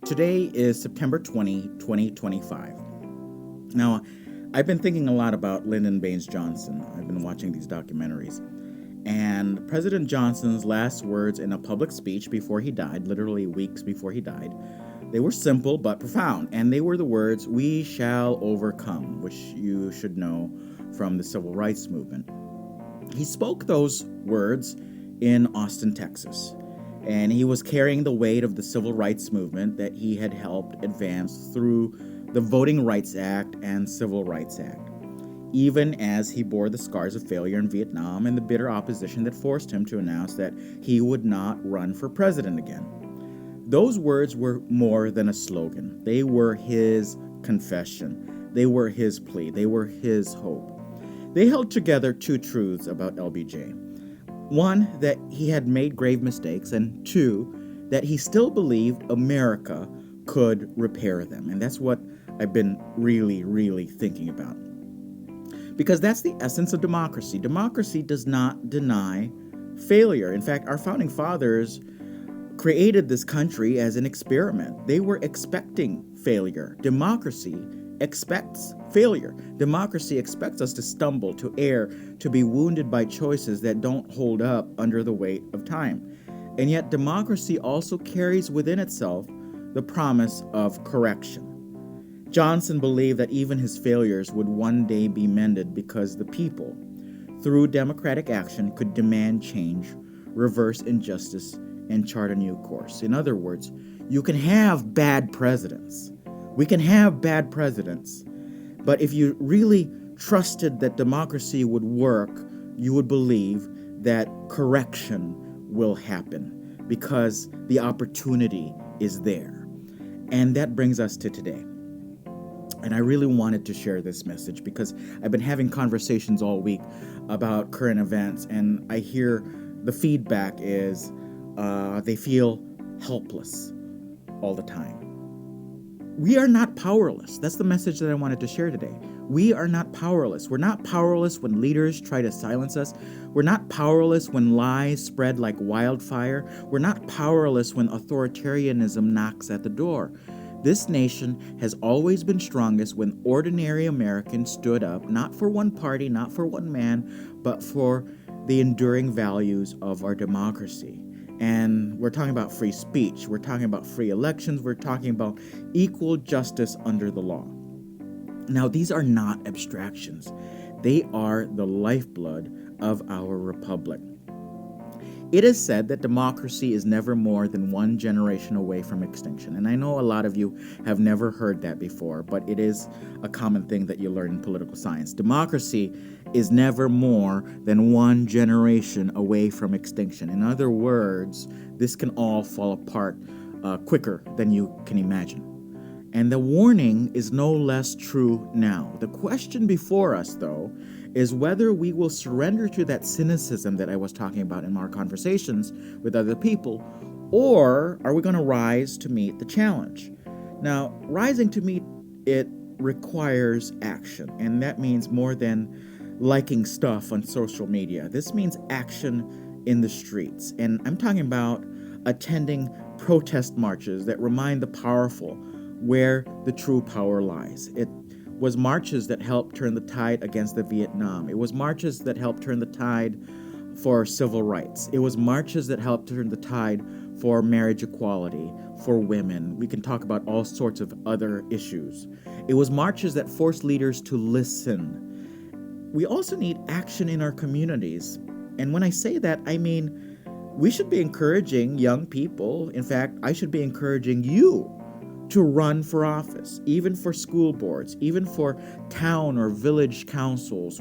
Today is September 20, 2025. Now, I've been thinking a lot about Lyndon Baines Johnson. I've been watching these documentaries. And President Johnson's last words in a public speech before he died, literally weeks before he died, they were simple but profound. And they were the words, "We shall overcome," which you should know from the civil rights movement. He spoke those words in Austin, Texas. And he was carrying the weight of the civil rights movement that he had helped advance through the Voting Rights Act and Civil Rights Act, even as he bore the scars of failure in Vietnam and the bitter opposition that forced him to announce that he would not run for president again. Those words were more than a slogan. They were his confession. They were his plea. They were his hope. They held together two truths about LBJ. One, that he had made grave mistakes, and two, that he still believed America could repair them. And that's what I've been really thinking about. Because that's the essence of democracy. Democracy does not deny failure. In fact, our founding fathers created this country as an experiment. They were expecting failure. Democracy expects failure. Democracy expects us to stumble, to err, to be wounded by choices that don't hold up under the weight of time. And yet democracy also carries within itself the promise of correction. Johnson believed that even his failures would one day be mended because the people, through democratic action, could demand change, reverse injustice, and chart a new course. In other words, you can have bad presidents. We can have bad presidents, but if you really trusted that democracy would work, you would believe that correction will happen because the opportunity is there. And that brings us to today. And I really wanted to share this message because I've been having conversations all week about current events, and I hear the feedback is they feel helpless all the time. We are not powerless. That's the message that I wanted to share today. We are not powerless. We're not powerless when leaders try to silence us. We're not powerless when lies spread like wildfire. We're not powerless when authoritarianism knocks at the door. This nation has always been strongest when ordinary Americans stood up, not for one party, not for one man, but for the enduring values of our democracy. And we're talking about free speech. We're talking about free elections. We're talking about equal justice under the law. Now, these are not abstractions. They are the lifeblood of our republic. It is said that democracy is never more than one generation away from extinction. And I know a lot of you have never heard that before, but it is a common thing that you learn in political science. Democracy is never more than one generation away from extinction. In other words, this can all fall apart quicker than you can imagine. And the warning is no less true now. The question before us, though, is whether we will surrender to that cynicism that I was talking about in our conversations with other people, or are we going to rise to meet the challenge? Now, rising to meet it requires action, and that means more than liking stuff on social media. This means action in the streets, and I'm talking about attending protest marches that remind the powerful where the true power lies. It was marches that helped turn the tide against the Vietnam. It was marches that helped turn the tide for civil rights. It was marches that helped turn the tide for marriage equality, for women. We can talk about all sorts of other issues. It was marches that forced leaders to listen. We also need action in our communities. And when I say that, I mean we should be encouraging young people. In fact, I should be encouraging you to run for office, even for school boards, even for town or village councils,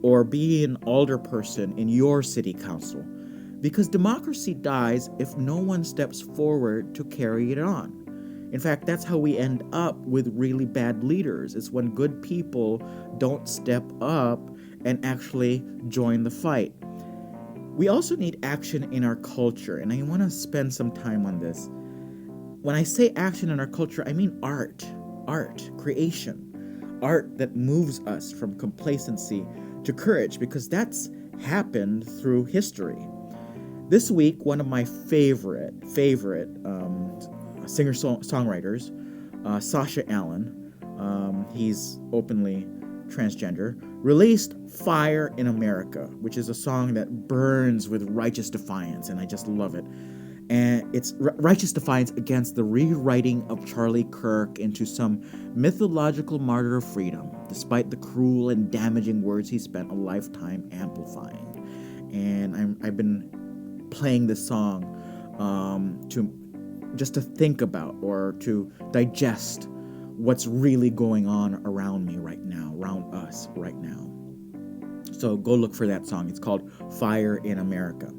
or be an alderperson in your city council. Because democracy dies if no one steps forward to carry it on. In fact, that's how we end up with really bad leaders. It's when good people don't step up and actually join the fight. We also need action in our culture, and I want to spend some time on this. When I say action in our culture, I mean art, creation, art that moves us from complacency to courage, because that's happened through history. This week, one of my favorite singer-songwriters, Sasha Allen, he's openly transgender, released Fire in America, which is a song that burns with righteous defiance, and I just love it. And it's righteous defiance against the rewriting of Charlie Kirk into some mythological martyr of freedom, despite the cruel and damaging words he spent a lifetime amplifying. And I've been playing this song to think about or to digest what's really going on around me right now, around us right now. So go look for that song. It's called Fire in America.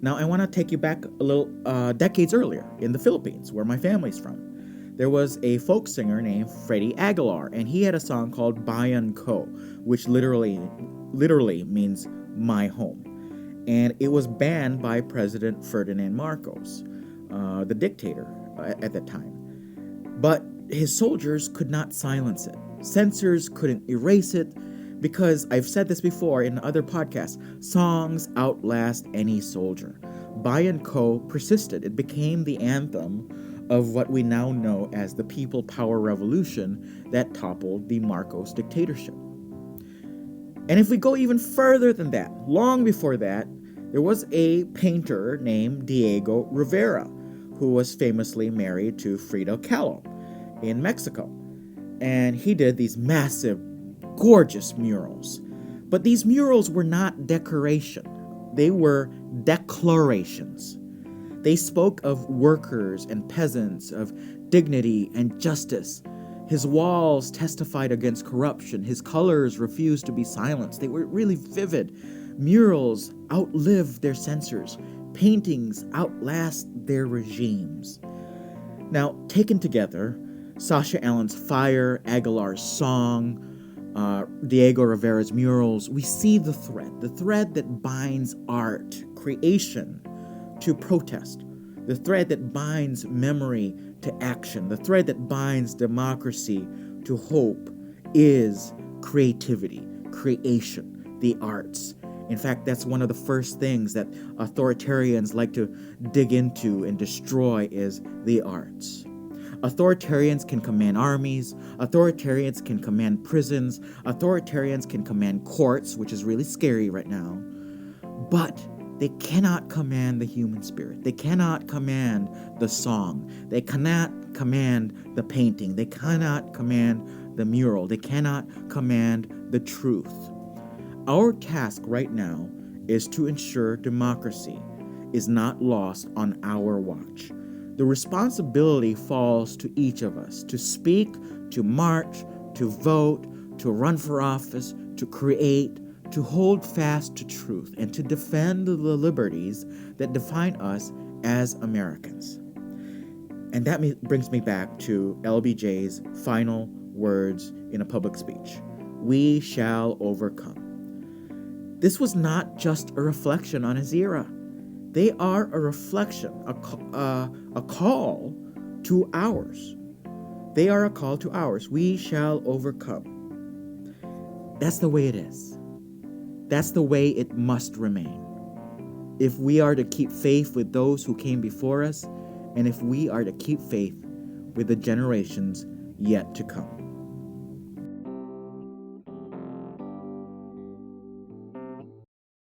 Now, I want to take you back a little decades earlier in the Philippines, where my family's from. There was a folk singer named Freddie Aguilar, and he had a song called Bayan Ko, which literally means my home. And it was banned by President Ferdinand Marcos, the dictator at that time. But his soldiers could not silence it. Censors couldn't erase it, because I've said this before in other podcasts, songs outlast any soldier. Bayan Ko persisted. It became the anthem of what we now know as the People Power Revolution that toppled the Marcos dictatorship. And if we go even further than that, long before that, there was a painter named Diego Rivera, who was famously married to Frida Kahlo in Mexico. And he did these massive, gorgeous murals. But these murals were not decoration. They were declarations. They spoke of workers and peasants, of dignity and justice. His walls testified against corruption. His colors refused to be silenced. They were really vivid. Murals outlived their censors. Paintings outlast their regimes. Now, taken together, Sasha Allen's Fire, Aguilar's song, Diego Rivera's murals, we see the thread that binds art, creation, to protest, the thread that binds memory to action, the thread that binds democracy to hope is creativity, creation, the arts. In fact, that's one of the first things that authoritarians like to dig into and destroy is the arts. Authoritarians can command armies, authoritarians can command prisons, authoritarians can command courts, which is really scary right now, but they cannot command the human spirit. They cannot command the song. They cannot command the painting. They cannot command the mural. They cannot command the truth. Our task right now is to ensure democracy is not lost on our watch. The responsibility falls to each of us to speak, to march, to vote, to run for office, to create, to hold fast to truth, and to defend the liberties that define us as Americans. And that brings me back to LBJ's final words in a public speech. We shall overcome. This was not just a reflection on his era. They are a reflection, a call to ours. They are a call to ours. We shall overcome. That's the way it is. That's the way it must remain. If we are to keep faith with those who came before us, and if we are to keep faith with the generations yet to come.